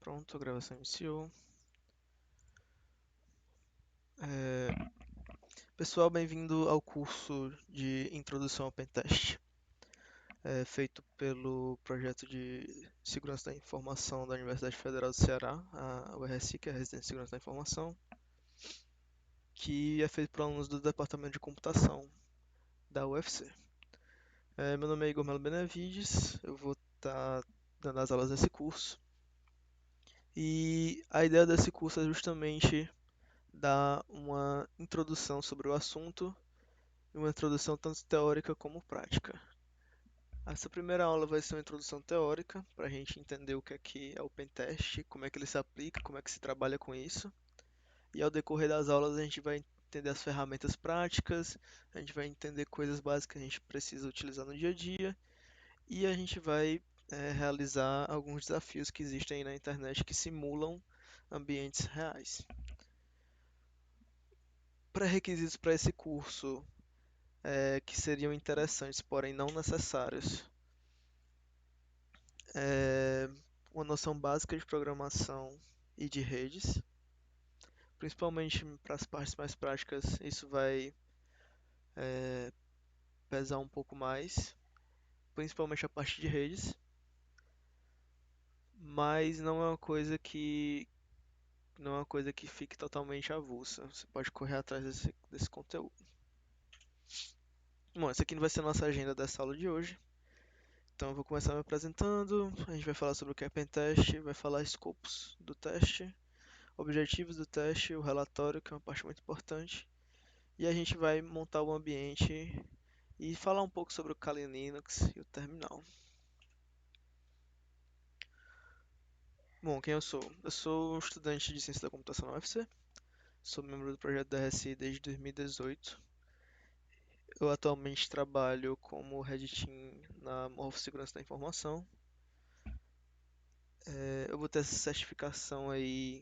Pronto, a gravação iniciou. É, Pessoal, bem-vindo ao curso de Introdução ao Pentest, feito pelo Projeto de Segurança da Informação da Universidade Federal do Ceará, a URSI, que é a Residência de Segurança da Informação, que é feito por alunos do Departamento de Computação da UFC. Meu nome é Igor Melo Benevides, eu vou estar dando as aulas desse curso, e a ideia desse curso é justamente dar uma introdução sobre o assunto e uma introdução tanto teórica como prática. Essa primeira aula vai ser uma introdução teórica, para a gente entender o que é o pentest, como é que ele se aplica, como é que se trabalha com isso. E ao decorrer das aulas a gente vai entender as ferramentas práticas, a gente vai entender coisas básicas que a gente precisa utilizar no dia a dia e a gente vai realizar alguns desafios que existem aí na internet que simulam ambientes reais. Pré-requisitos para esse curso que seriam interessantes, porém não necessários. É, uma noção básica de programação e de redes, principalmente para as partes mais práticas, isso vai é, pesar um pouco mais, principalmente a parte de redes, mas não é uma coisa que fique totalmente avulsa. Você pode correr atrás desse conteúdo. Bom, essa aqui não vai ser a nossa agenda dessa aula de hoje. Então eu vou começar me apresentando, a gente vai falar sobre o que é pentest, vai falar escopos do teste, objetivos do teste, o relatório, que é uma parte muito importante, e a gente vai montar o ambiente e falar um pouco sobre o Kali Linux e o terminal. Bom, quem eu sou? Eu sou um estudante de ciência da computação na UFC, sou membro do projeto da RSI desde 2018. Eu atualmente trabalho como Red Team na Morpho Segurança da Informação. Eu vou ter essa certificação aí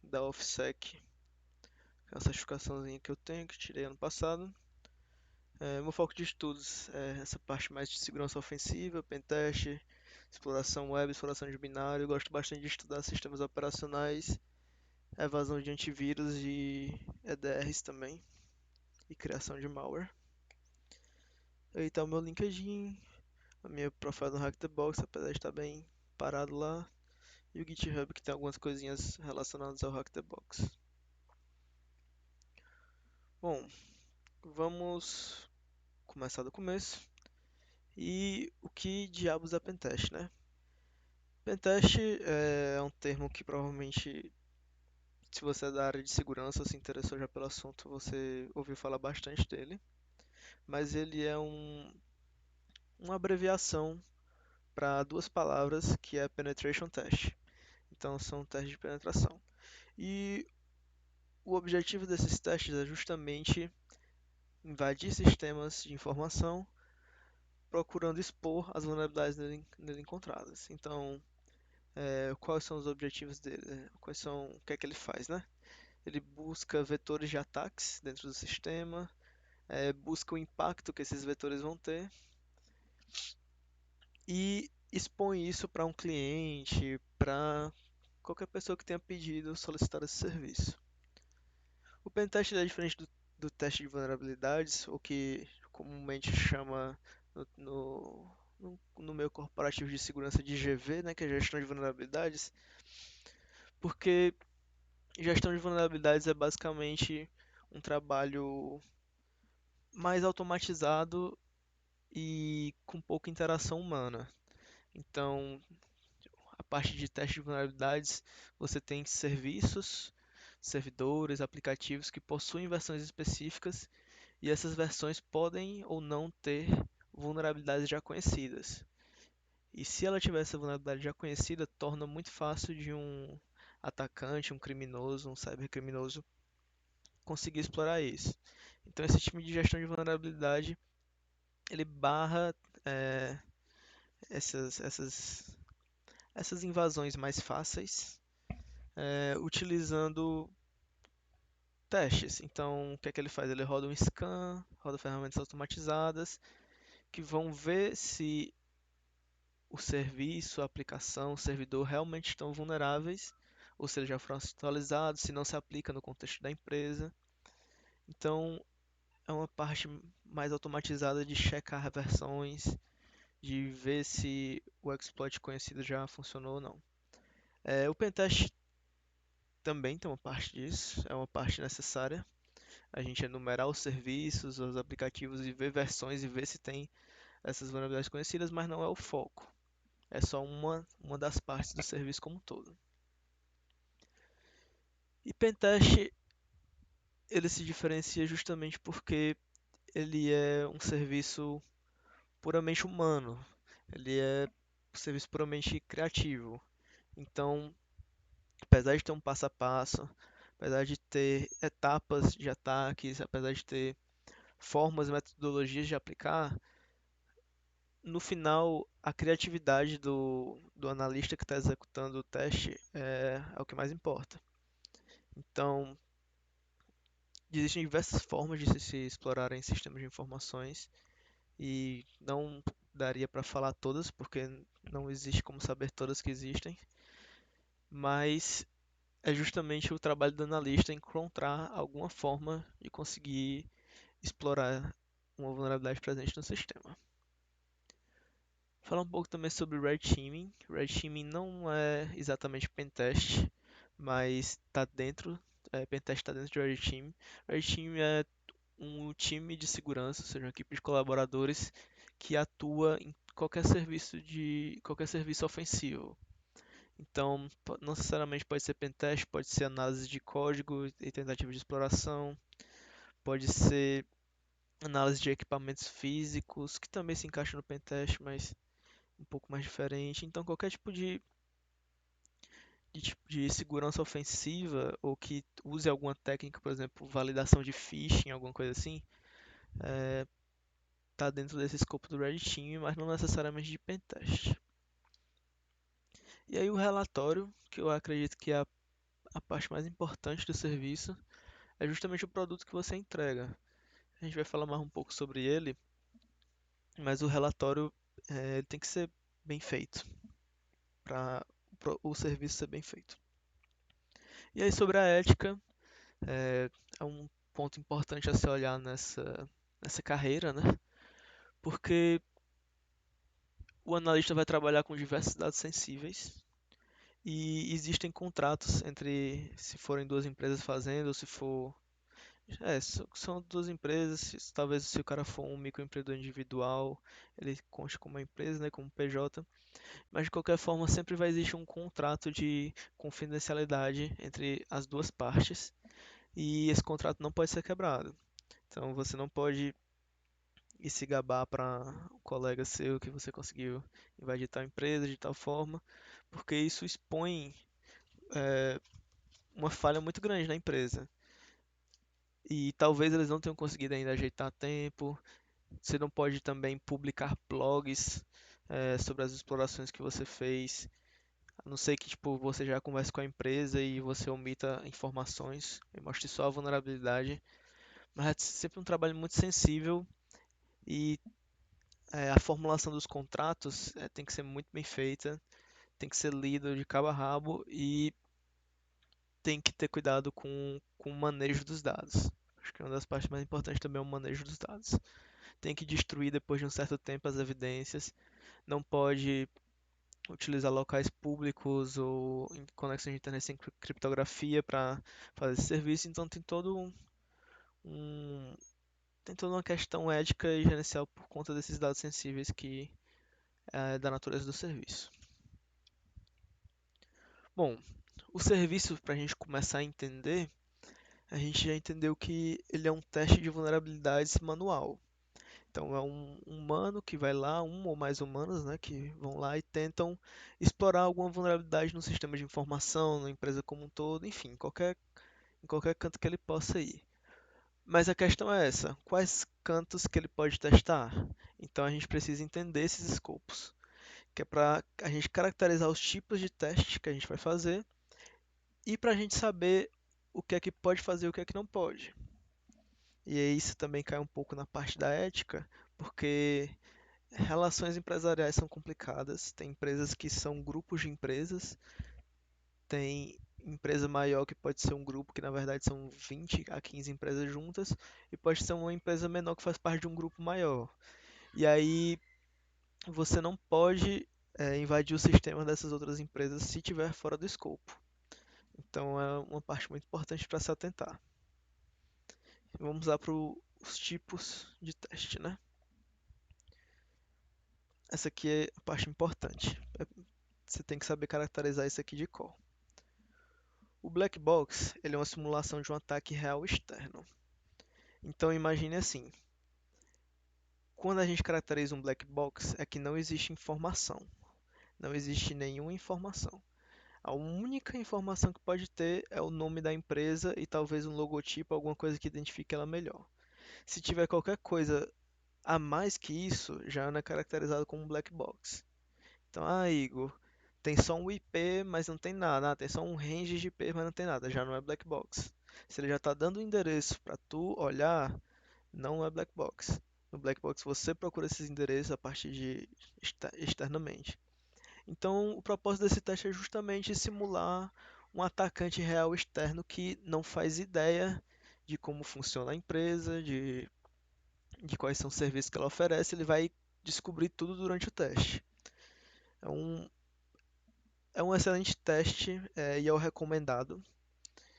da OffSec, que é uma certificaçãozinha que eu tenho, que tirei ano passado. Meu foco de estudos é essa parte mais de segurança ofensiva, pentest, exploração web, exploração de binário. Eu gosto bastante de estudar sistemas operacionais, evasão de antivírus e EDRs também, e criação de malware. Aí tá o meu LinkedIn, a minha profile no Hack the Box, apesar de estar bem parado lá, e o GitHub, que tem algumas coisinhas relacionadas ao Hack the Box. Bom, vamos começar do começo. E o que diabos é pentest, né? Pentest é um termo que provavelmente, se você é da área de segurança, se interessou já pelo assunto, você ouviu falar bastante dele. Mas ele é uma abreviação para duas palavras que é Penetration Test. Então são testes de penetração. E o objetivo desses testes é justamente invadir sistemas de informação, procurando expor as vulnerabilidades nele encontradas. Então, quais são os objetivos dele? O que é que ele faz, né? Ele busca vetores de ataques dentro do sistema, busca o impacto que esses vetores vão ter e expõe isso para um cliente, para qualquer pessoa que tenha pedido ou solicitado esse serviço. O pentest é diferente do teste de vulnerabilidades, o que comumente chama no meio corporativo de segurança de GV, né, que é gestão de vulnerabilidades, porque gestão de vulnerabilidades é basicamente um trabalho mais automatizado e com pouca interação humana. Então, a parte de teste de vulnerabilidades, você tem serviços, servidores, aplicativos que possuem versões específicas e essas versões podem ou não ter vulnerabilidades já conhecidas. E se ela tiver essa vulnerabilidade já conhecida, torna muito fácil de um atacante, um criminoso, um cybercriminoso conseguir explorar isso. Então esse time de gestão de vulnerabilidade ele barra é, essas invasões mais fáceis utilizando testes. Então o que é que ele faz? Ele roda um scan, roda ferramentas automatizadas que vão ver se o serviço, a aplicação, o servidor realmente estão vulneráveis, ou se eles já foram atualizados, se não se aplica no contexto da empresa. Então, é uma parte mais automatizada de checar versões, de ver se o exploit conhecido já funcionou ou não. O pentest também tem uma parte disso, é uma parte necessária. A gente enumerar os serviços, os aplicativos e ver versões e ver se tem essas vulnerabilidades conhecidas, mas não é o foco. É só uma das partes do serviço como um todo. E pentest, ele se diferencia justamente porque ele é um serviço puramente humano. Ele é um serviço puramente criativo. Então, apesar de ter um passo a passo, apesar de ter etapas de ataques, apesar de ter formas e metodologias de aplicar, no final a criatividade do analista que está executando o teste é o que mais importa. Então, existem diversas formas de se explorarem sistemas de informações e não daria para falar todas, porque não existe como saber todas que existem, mas é justamente o trabalho do analista encontrar alguma forma de conseguir explorar uma vulnerabilidade presente no sistema. Falar um pouco também sobre Red Teaming. Red Teaming não é exatamente pentest, mas está dentro, pentest está dentro de Red Team. Red Team é um time de segurança, ou seja, uma equipe de colaboradores que atua em qualquer serviço ofensivo. Então, não necessariamente pode ser pentest, pode ser análise de código e tentativa de exploração, pode ser análise de equipamentos físicos, que também se encaixa no pentest, mas um pouco mais diferente. Então, qualquer tipo de segurança ofensiva ou que use alguma técnica, por exemplo, validação de phishing, alguma coisa assim, está dentro desse escopo do Red Team, mas não necessariamente de pentest. E aí o relatório, que eu acredito que é a parte mais importante do serviço, é justamente o produto que você entrega. A gente vai falar mais um pouco sobre ele, mas o relatório ele tem que ser bem feito para o serviço ser bem feito. E aí sobre a ética, é um ponto importante a se olhar nessa carreira, né? Porque o analista vai trabalhar com diversos dados sensíveis e existem contratos entre, se forem duas empresas fazendo, ou se for. São duas empresas, talvez se o cara for um microempreendedor individual, ele conte como uma empresa, né, como PJ, mas de qualquer forma sempre vai existir um contrato de confidencialidade entre as duas partes e esse contrato não pode ser quebrado. Então você não pode ir se gabar para um colega seu que você conseguiu invadir tal empresa de tal forma, porque isso expõe uma falha muito grande na empresa. E talvez eles não tenham conseguido ainda ajeitar a tempo. Você não pode também publicar blogs sobre as explorações que você fez. A não ser que tipo, você já converse com a empresa e você omita informações e mostre só a vulnerabilidade. Mas é sempre um trabalho muito sensível e a formulação dos contratos tem que ser muito bem feita, tem que ser lido de cabo a rabo e tem que ter cuidado com o manejo dos dados. Acho que uma das partes mais importantes também é o manejo dos dados. Tem que destruir depois de um certo tempo as evidências, não pode utilizar locais públicos ou em conexões de internet sem criptografia para fazer esse serviço, então um- tem toda uma questão ética e gerencial por conta desses dados sensíveis que é da natureza do serviço. Bom, o serviço, para a gente começar a entender, a gente já entendeu que ele é um teste de vulnerabilidades manual. Então é um humano que vai lá, um ou mais humanos, né, que vão lá e tentam explorar alguma vulnerabilidade no sistema de informação, na empresa como um todo, enfim, em qualquer canto que ele possa ir. Mas a questão é essa, quais cantos que ele pode testar? Então a gente precisa entender esses escopos, que é para a gente caracterizar os tipos de teste que a gente vai fazer e para a gente saber o que é que pode fazer e o que é que não pode. E aí isso também cai um pouco na parte da ética, porque Relações empresariais são complicadas. Tem empresas que são grupos de empresas, tem empresa maior que pode ser um grupo que na verdade são 20 a 15 empresas juntas, e pode ser uma empresa menor que faz parte de um grupo maior. E aí você não pode invadir o sistema dessas outras empresas se tiver fora do escopo. Então é uma parte muito importante para se atentar. Vamos lá para os tipos de teste, né? Essa aqui é a parte importante. Você tem que saber caracterizar isso aqui de cor. O black box, ele é uma simulação de um ataque real externo. Então imagine assim, quando a gente caracteriza um black box, é que não existe informação. Não existe nenhuma informação. A única informação que pode ter é o nome da empresa e talvez um logotipo, alguma coisa que identifique ela melhor. Se tiver qualquer coisa a mais que isso, já não é caracterizado como black box. Então, Igor, tem só um IP, mas não tem nada. Tem só um range de IP, mas não tem nada. Já não é black box. Se ele já está dando o endereço para tu olhar, não é black box. No black box você procura esses endereços a partir de externamente. Então, o propósito desse teste é justamente simular um atacante real externo que não faz ideia de como funciona a empresa, de quais são os serviços que ela oferece. Ele vai descobrir tudo durante o teste. É um, é um excelente teste e é o recomendado.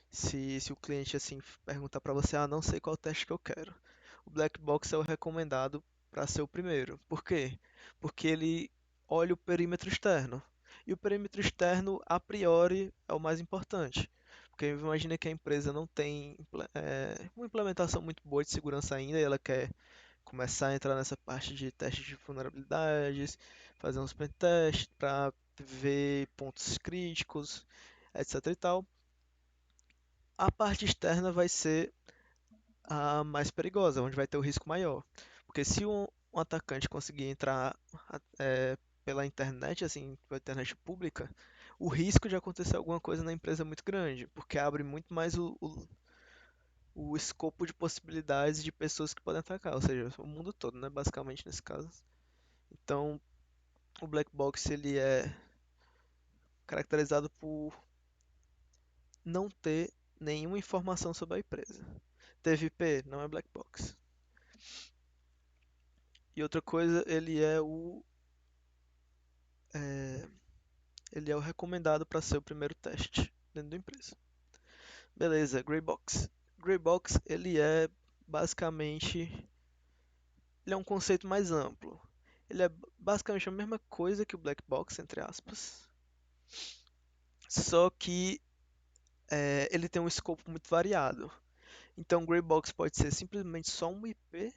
Se o cliente assim perguntar para você, não sei qual teste que eu quero. O Black Box é o recomendado para ser o primeiro. Por quê? Porque ele olha o perímetro externo. E o perímetro externo, a priori, é o mais importante. Porque imagina que a empresa não tem uma implementação muito boa de segurança ainda e ela quer começar a entrar nessa parte de teste de vulnerabilidades, fazer uns pentestes para ver pontos críticos, etc e tal. A parte externa vai ser a mais perigosa, onde vai ter o risco maior. Porque se um atacante conseguir entrar pela internet, assim, pela internet pública, o risco de acontecer alguma coisa na empresa é muito grande, porque abre muito mais o escopo de possibilidades de pessoas que podem atacar, ou seja, o mundo todo, né, basicamente nesse caso. Então, o black box ele é caracterizado por não ter nenhuma informação sobre a empresa. Teve IP, não é black box. E outra coisa, é, ele é o recomendado para ser o primeiro teste dentro da empresa. Beleza, Grey Box. Grey Box, ele é basicamente, ele é um conceito mais amplo. Ele é basicamente a mesma coisa que o Black Box, entre aspas, só que ele tem um escopo muito variado. Então, Grey Box pode ser simplesmente só um IP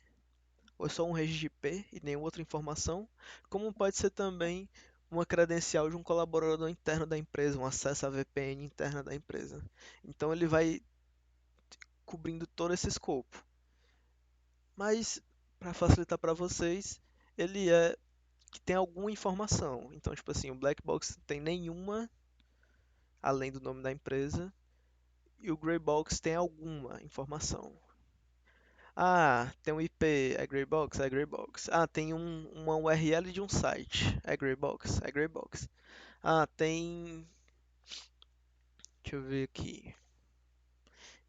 ou só um range de IP e nenhuma outra informação, como pode ser também uma credencial de um colaborador interno da empresa, um acesso à VPN interna da empresa. Então ele vai cobrindo todo esse escopo. Mas para facilitar para vocês, ele é que tem alguma informação. Então, tipo assim, o Black Box tem nenhuma além do nome da empresa e o Grey Box tem alguma informação. Tem um IP, é Greybox? É Greybox. Tem uma URL de um site, é Greybox? É Greybox. Tem. Deixa eu ver aqui.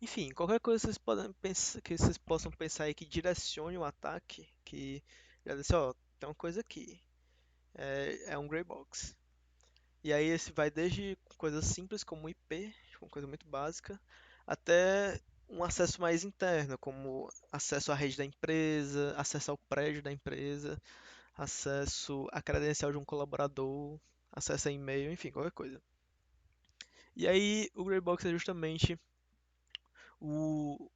Enfim, qualquer coisa que vocês, podem pensar, que vocês possam pensar aí que direcione o ataque, que já disse, tem uma coisa aqui. É um Greybox. E aí esse vai desde coisas simples como IP, uma coisa muito básica, até um acesso mais interno, como acesso à rede da empresa, acesso ao prédio da empresa, acesso à credencial de um colaborador, acesso a e-mail, enfim, qualquer coisa. E aí o Greybox é justamente o,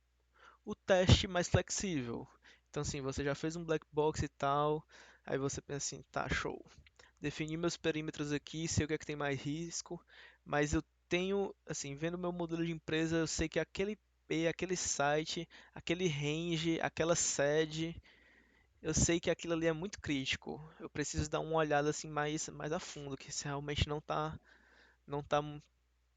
o teste mais flexível. Então, assim, você já fez um black box e tal, aí você pensa assim, tá, show. Defini meus perímetros aqui, sei o que é que tem mais risco, mas eu tenho, assim, vendo meu modelo de empresa, eu sei que aquele IP, aquele site, aquele range, aquela sede, eu sei que aquilo ali é muito crítico. Eu preciso dar uma olhada assim mais a fundo, que se realmente não tá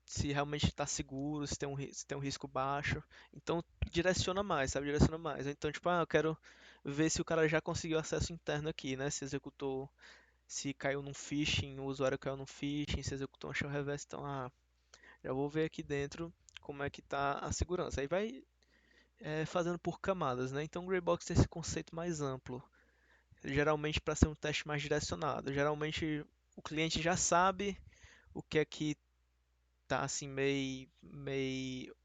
se realmente está seguro, se tem um risco baixo. Então direciona mais, sabe? Direciona mais. Então, tipo, eu quero ver se o cara já conseguiu acesso interno aqui, né? Se executou, se caiu num phishing, o usuário caiu num phishing, se executou um shell reverse, então, já vou ver aqui dentro como é que tá a segurança. Aí vai fazendo por camadas, né? Então o Greybox tem esse conceito mais amplo, geralmente para ser um teste mais direcionado. Geralmente o cliente já sabe o que é que tá assim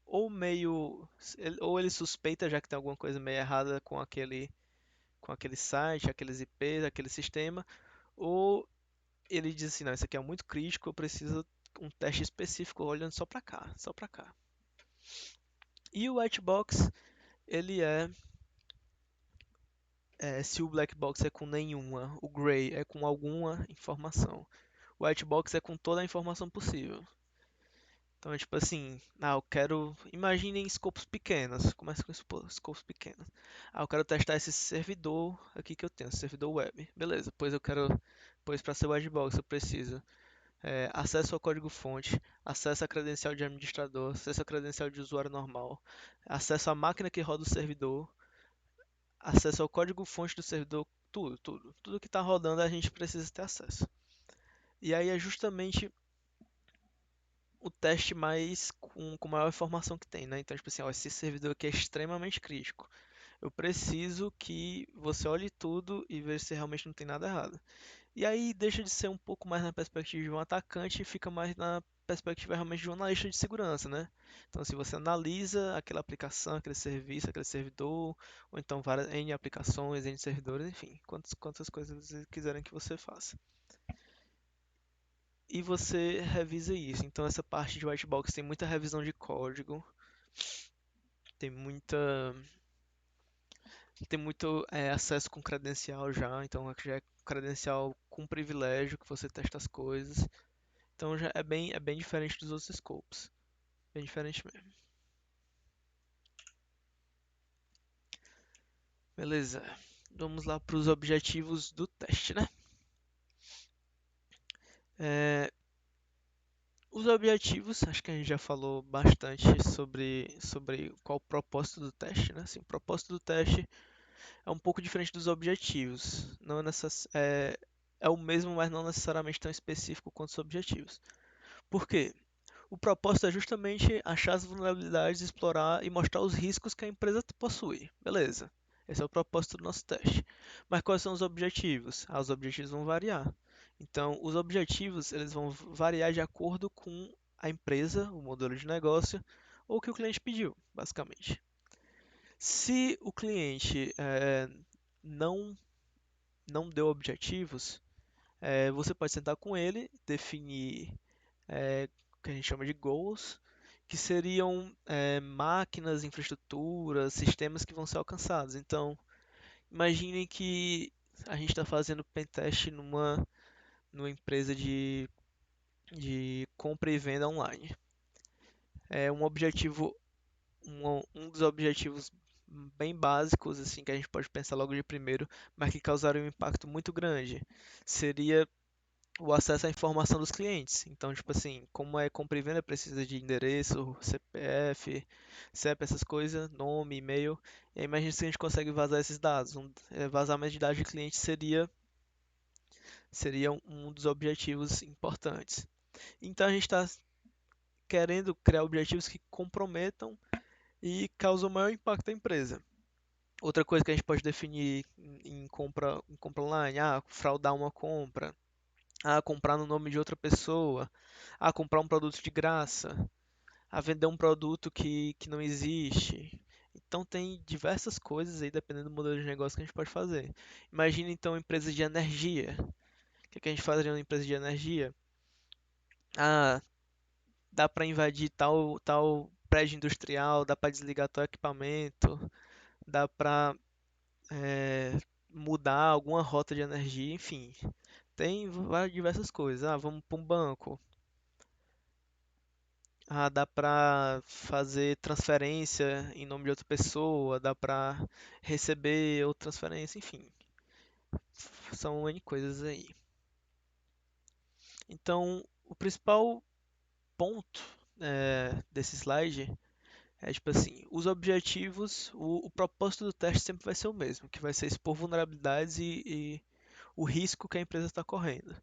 ou ele suspeita já que tem alguma coisa meio errada com aquele site, aqueles IPs, aquele sistema, ou ele diz assim, não, isso aqui é muito crítico, eu preciso um teste específico olhando só para cá, só para cá. E o white box, ele se o black box é com nenhuma, o gray é com alguma informação. O white box é com toda a informação possível. Então é tipo assim, eu quero. Imaginem escopos pequenos. Começa com escopos pequenos. Eu quero testar esse servidor aqui que eu tenho, servidor web. Beleza, pois eu quero. Pois para ser white box eu preciso acesso ao código-fonte, acesso à credencial de administrador, acesso à credencial de usuário normal, acesso à máquina que roda o servidor, acesso ao código-fonte do servidor, tudo, tudo. Tudo que está rodando a gente precisa ter acesso. E aí é justamente o teste mais com maior informação que tem, né? Então, tipo assim, ó, esse servidor aqui é extremamente crítico. Eu preciso que você olhe tudo e veja se realmente não tem nada errado. E aí deixa de ser um pouco mais na perspectiva de um atacante e fica mais na perspectiva realmente de um analista de segurança, né? Então, se você analisa aquela aplicação, aquele serviço, aquele servidor, ou então várias N aplicações, N servidores, enfim, quantas coisas vocês quiserem que você faça. E você revisa isso. Então, essa parte de white box tem muita revisão de código, tem muito acesso com credencial já, então já é credencial com privilégio que você testa as coisas. Então já é bem diferente dos outros scopes. Bem diferente mesmo. Beleza. Vamos lá para os objetivos do teste, né? É, os objetivos, acho que a gente já falou bastante sobre qual o propósito do teste, né? Assim, o propósito do teste é um pouco diferente dos objetivos. Não é o mesmo, mas não necessariamente tão específico quanto os objetivos. Por quê? O propósito é justamente achar as vulnerabilidades, explorar e mostrar os riscos que a empresa possui. Beleza. Esse é o propósito do nosso teste. Mas quais são os objetivos? Os objetivos vão variar. Então, os objetivos eles vão variar de acordo com a empresa, o modelo de negócio ou o que o cliente pediu, basicamente. Se o cliente não não deu objetivos, você pode sentar com ele, definir o que a gente chama de goals, que seriam máquinas, infraestruturas, sistemas que vão ser alcançados. Então, imaginem que a gente está fazendo pentest numa empresa de compra e venda online. É um objetivo, um dos objetivos bem básicos assim que a gente pode pensar logo de primeiro, mas que causaria um impacto muito grande, seria o acesso à informação dos clientes. Então, tipo assim, como é compra e venda, precisa de endereço, CPF, CEP, essas coisas, nome, e-mail. E aí, imagina se a gente consegue vazar esses dados. Vazamento de dados de cliente seria um dos objetivos importantes. Então, a gente está querendo criar objetivos que comprometam e causam maior impacto à empresa. Outra coisa que a gente pode definir em compra online, fraudar uma compra, comprar no nome de outra pessoa, comprar um produto de graça, vender um produto que não existe. Então tem diversas coisas aí, dependendo do modelo de negócio que a gente pode fazer. Imagina então empresa de energia. O que é que a gente faria numa empresa de energia? Ah, dá para invadir tal prédio industrial, dá para desligar tal equipamento, dá para mudar alguma rota de energia, enfim. Tem várias diversas coisas. Vamos para um banco. Dá pra fazer transferência em nome de outra pessoa, dá pra receber outra transferência, enfim, são N coisas aí. Então, o principal ponto, desse slide é tipo assim, os objetivos, o propósito do teste sempre vai ser o mesmo, que vai ser expor vulnerabilidades e o risco que a empresa está correndo.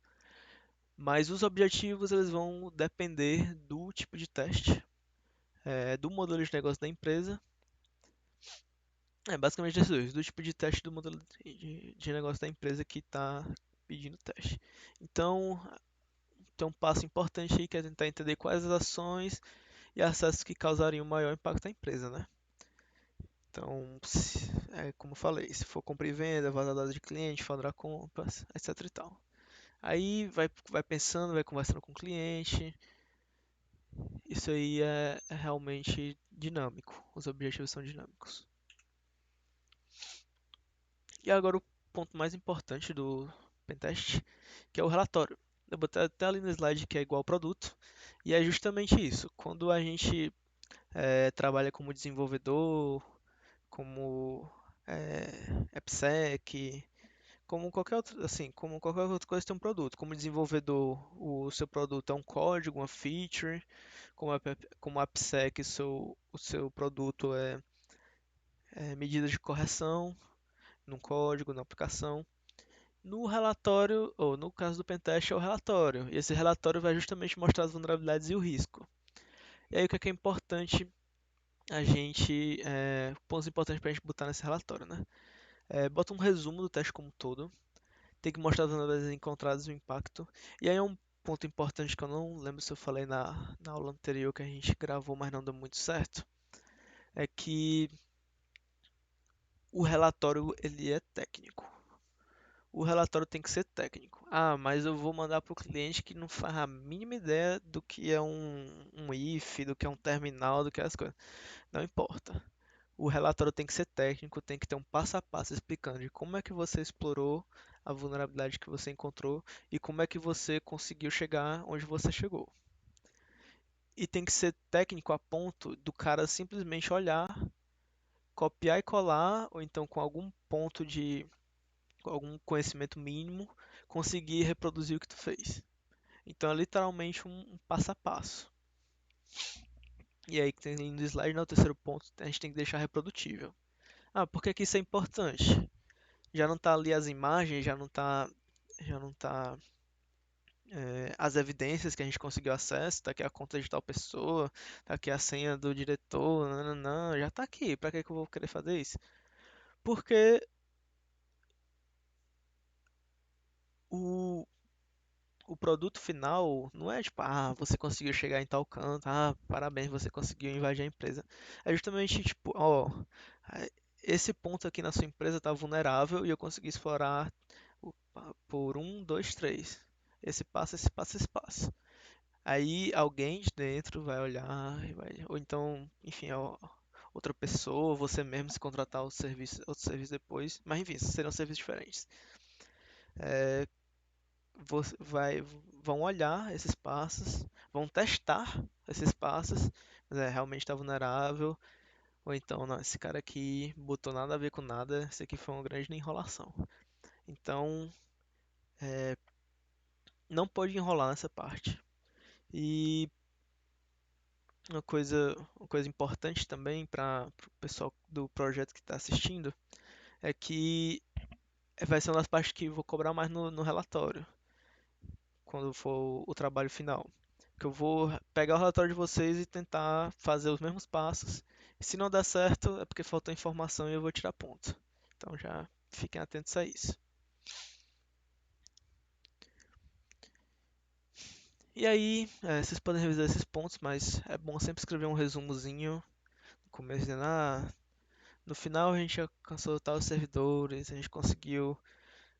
Mas os objetivos eles vão depender do tipo de teste, do modelo de negócio da empresa. É basicamente esses dois, do tipo de teste do modelo de negócio da empresa que está pedindo teste. Então, tem um passo importante aí que é tentar entender quais as ações e acessos que causariam maior impacto à empresa, né? Então, como eu falei, se for compra e venda, vazar dados de cliente, fraudar compras, etc e tal. Aí vai pensando, vai conversando com o cliente. Isso aí é realmente dinâmico. Os objetivos são dinâmicos. E agora o ponto mais importante do pentest, que é o relatório. Eu botei até ali no slide que é igual ao produto. E é justamente isso. Quando a gente trabalha como desenvolvedor, como AppSec, como qualquer outro, assim, como qualquer outra coisa tem um produto. Como desenvolvedor, o seu produto é um código, uma feature. Como AppSec, o seu produto é medida de correção num código, na aplicação. No relatório, ou no caso do pentest, é o relatório. E esse relatório vai justamente mostrar as vulnerabilidades e o risco. E aí o que é importante pontos importantes para a gente botar nesse relatório, né? Bota um resumo do teste como um todo, tem que mostrar as vulnerabilidades encontradas e o impacto. E aí um ponto importante que eu não lembro se eu falei na aula anterior que a gente gravou, mas não deu muito certo, é que o relatório ele é técnico. O relatório tem que ser técnico. Ah, mas eu vou mandar para o cliente que não faz a mínima ideia do que é um if, do que é um terminal, do que é as coisas. Não importa. O relatório tem que ser técnico, tem que ter um passo a passo explicando de como é que você explorou a vulnerabilidade que você encontrou e como é que você conseguiu chegar onde você chegou. E tem que ser técnico a ponto do cara simplesmente olhar, copiar e colar, ou então com algum ponto de com algum conhecimento mínimo, conseguir reproduzir o que tu fez. Então é literalmente um passo a passo. E aí que tem ali no slide, no terceiro ponto, a gente tem que deixar reprodutível. Ah, por que que isso é importante? Já não está ali as imagens, já não tá as evidências que a gente conseguiu acesso, tá aqui a conta de tal pessoa, tá aqui a senha do diretor, não, já está aqui. Para que que eu vou querer fazer isso? Porque o, o produto final não é tipo, você conseguiu chegar em tal canto, parabéns, você conseguiu invadir a empresa. É justamente tipo, ó, eh, esse ponto aqui na sua empresa está vulnerável e eu consegui explorar por um, dois, três. Esse passo, esse passo, esse passo. Aí alguém de dentro vai olhar, ou então, enfim, outra pessoa, você mesmo se contratar outro serviço depois, mas enfim, serão serviços diferentes. É, você vai, vão olhar esses passos, vão testar esses passos, mas realmente está vulnerável, ou então, não, esse cara aqui botou nada a ver com nada, isso aqui foi uma grande enrolação. Então, não pode enrolar nessa parte. E uma coisa importante também para o pessoal do projeto que está assistindo é que vai ser uma das partes que eu vou cobrar mais no relatório, quando for o trabalho final. Que eu vou pegar o relatório de vocês e tentar fazer os mesmos passos. Se não der certo, é porque faltou informação e eu vou tirar ponto. Então já fiquem atentos a isso. E aí, vocês podem revisar esses pontos, mas é bom sempre escrever um resumozinho no começo, dizendo, no final a gente alcançou tais servidores, a gente conseguiu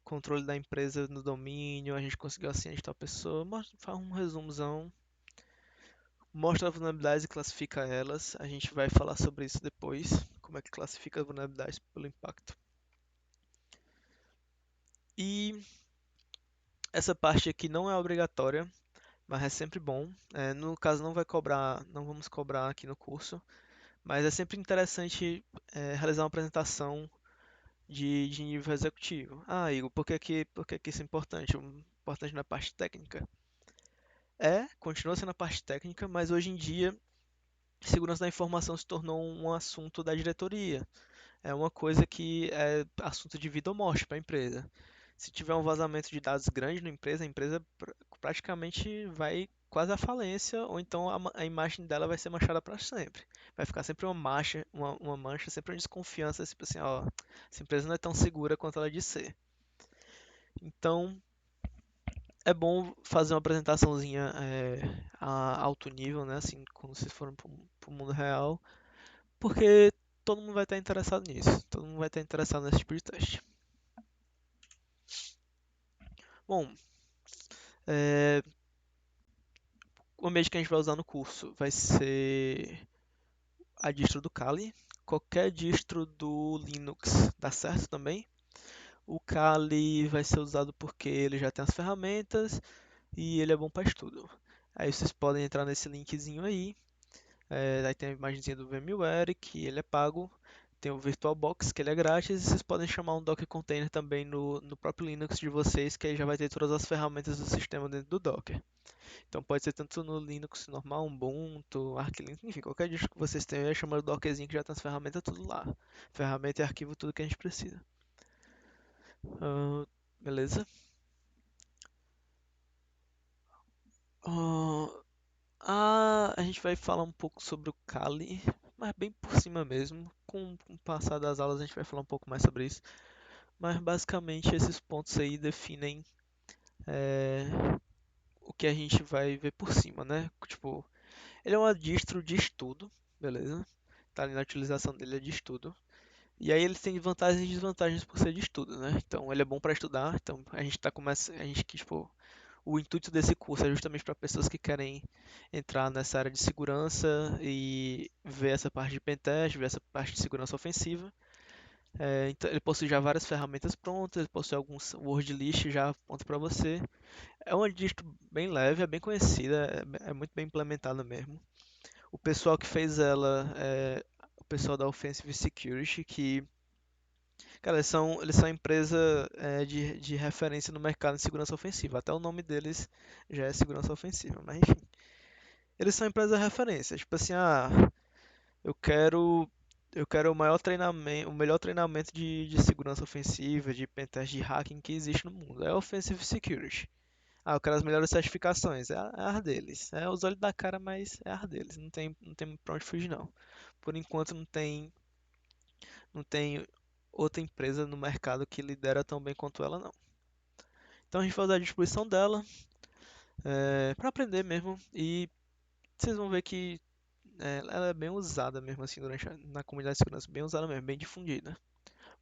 controle da empresa no domínio, a gente conseguiu a senha de tal pessoa, faz um resumozão, mostra as vulnerabilidades e classifica elas. A gente vai falar sobre isso depois, como é que classifica as vulnerabilidades pelo impacto. E essa parte aqui não é obrigatória, mas é sempre bom. No caso, não vai cobrar, não vamos cobrar aqui no curso, mas é sempre interessante realizar uma apresentação de nível executivo. Igor, por que que isso é importante? Importante na parte técnica. continua sendo a parte técnica, mas hoje em dia, segurança da informação se tornou um assunto da diretoria. É uma coisa que é assunto de vida ou morte para a empresa. Se tiver um vazamento de dados grande na empresa, a empresa praticamente vai quase à falência, ou então a imagem dela vai ser manchada para sempre. Vai ficar sempre uma mancha, sempre uma desconfiança, tipo assim, ó, essa empresa não é tão segura quanto ela diz ser. Então, é bom fazer uma apresentaçãozinha a alto nível, né, assim, quando vocês forem para o mundo real, porque todo mundo vai estar interessado nisso, todo mundo vai estar interessado nesse tipo de teste. Bom, é, o ambiente que a gente vai usar no curso vai ser a distro do Kali. Qualquer distro do Linux dá certo também. O Kali vai ser usado porque ele já tem as ferramentas e ele é bom para estudo. Aí vocês podem entrar nesse linkzinho aí. Aí tem a imagenzinha do VMware, que ele é pago. Tem o VirtualBox, que ele é grátis. E vocês podem chamar um Docker Container também no próprio Linux de vocês, que aí já vai ter todas as ferramentas do sistema dentro do Docker. Então pode ser tanto no Linux normal, Ubuntu, Arch Linux, enfim, qualquer distro que vocês tenham, chama o Dockerzinho que já tem as ferramentas tudo lá. Ferramenta e arquivo, tudo que a gente precisa. Beleza? Ah, a gente vai falar um pouco sobre o Kali, mas bem por cima mesmo. Com o passar das aulas a gente vai falar um pouco mais sobre isso. Mas basicamente esses pontos aí definem é, o que a gente vai ver por cima, né? Tipo, ele é uma distro de estudo, beleza? Tá ali na utilização dele é de estudo. E aí ele tem vantagens e desvantagens por ser de estudo, né? Então ele é bom para estudar. Então a gente tá começando, a gente que tipo, o intuito desse curso é justamente para pessoas que querem entrar nessa área de segurança e ver essa parte de pentest, ver essa parte de segurança ofensiva. Então ele possui já várias ferramentas prontas, ele possui alguns word list já pronto para você. É uma distro bem leve, é bem conhecida, é muito bem implementada mesmo. O pessoal que fez ela é o pessoal da Offensive Security, que, cara, eles são empresa de referência no mercado de segurança ofensiva. Até o nome deles já é segurança ofensiva, mas enfim. Eles são empresa de referência. Tipo assim, eu quero, eu quero o melhor treinamento de segurança ofensiva, de pentest, de hacking que existe no mundo. É Offensive Security. Eu quero as melhores certificações. É a deles. É os olhos da cara, mas é a deles. Não tem pra onde fugir, não. Por enquanto não tem outra empresa no mercado que lidera tão bem quanto ela, não. Então a gente vai usar a distribuição dela para aprender mesmo e vocês vão ver que ela é bem usada mesmo assim na comunidade de segurança, bem usada mesmo, bem difundida.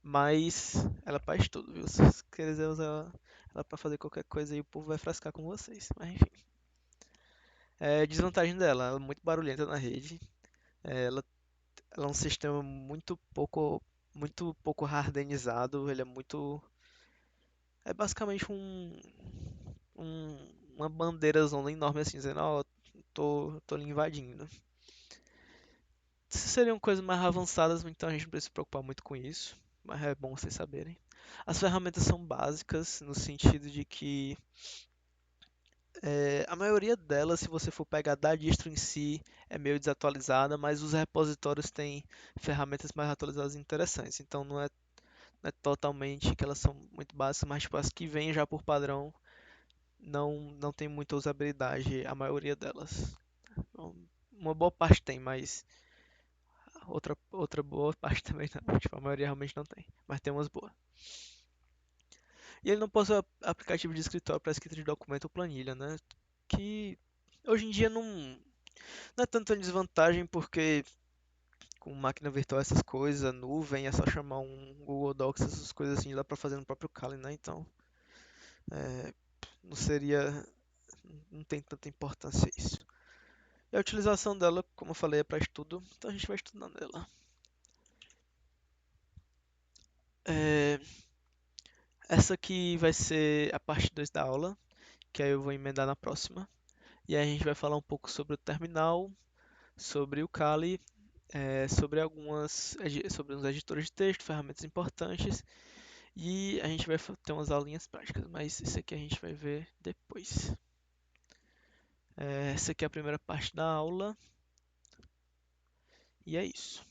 Mas ela faz tudo, viu? Se vocês quiserem usar ela para fazer qualquer coisa aí, o povo vai frascar com vocês. Mas enfim. Desvantagem dela, ela é muito barulhenta na rede. Ela é um sistema muito pouco hardenizado. Ele é muito. É basicamente uma bandeira zona enorme assim, dizendo, ó, tô lhe invadindo. Seriam coisas mais avançadas, então a gente não precisa se preocupar muito com isso, mas é bom vocês saberem. As ferramentas são básicas, no sentido de que a maioria delas, se você for pegar da distro em si, é meio desatualizada, mas os repositórios têm ferramentas mais atualizadas e interessantes. Então não é totalmente que elas são muito básicas, mas tipo, as que vêm já por padrão não tem muita usabilidade, a maioria delas. Então, uma boa parte tem, mas outra boa parte também não. Tipo, a maioria realmente não tem, mas tem umas boas. E ele não possui aplicativo de escritório para escrita de documento ou planilha, né? Que hoje em dia não é tanta desvantagem porque com máquina virtual essas coisas, a nuvem, é só chamar um Google Docs, essas coisas assim, dá para fazer no próprio Kali, né? Então, é, não seria, não tem tanta importância isso. E a utilização dela, como eu falei, é para estudo, então a gente vai estudando ela. É, essa aqui vai ser a parte 2 da aula, que aí eu vou emendar na próxima. E aí a gente vai falar um pouco sobre o terminal, sobre o Kali, sobre uns editores de texto, ferramentas importantes. E a gente vai ter umas aulinhas práticas, mas isso aqui a gente vai ver depois. Essa aqui é a primeira parte da aula e é isso.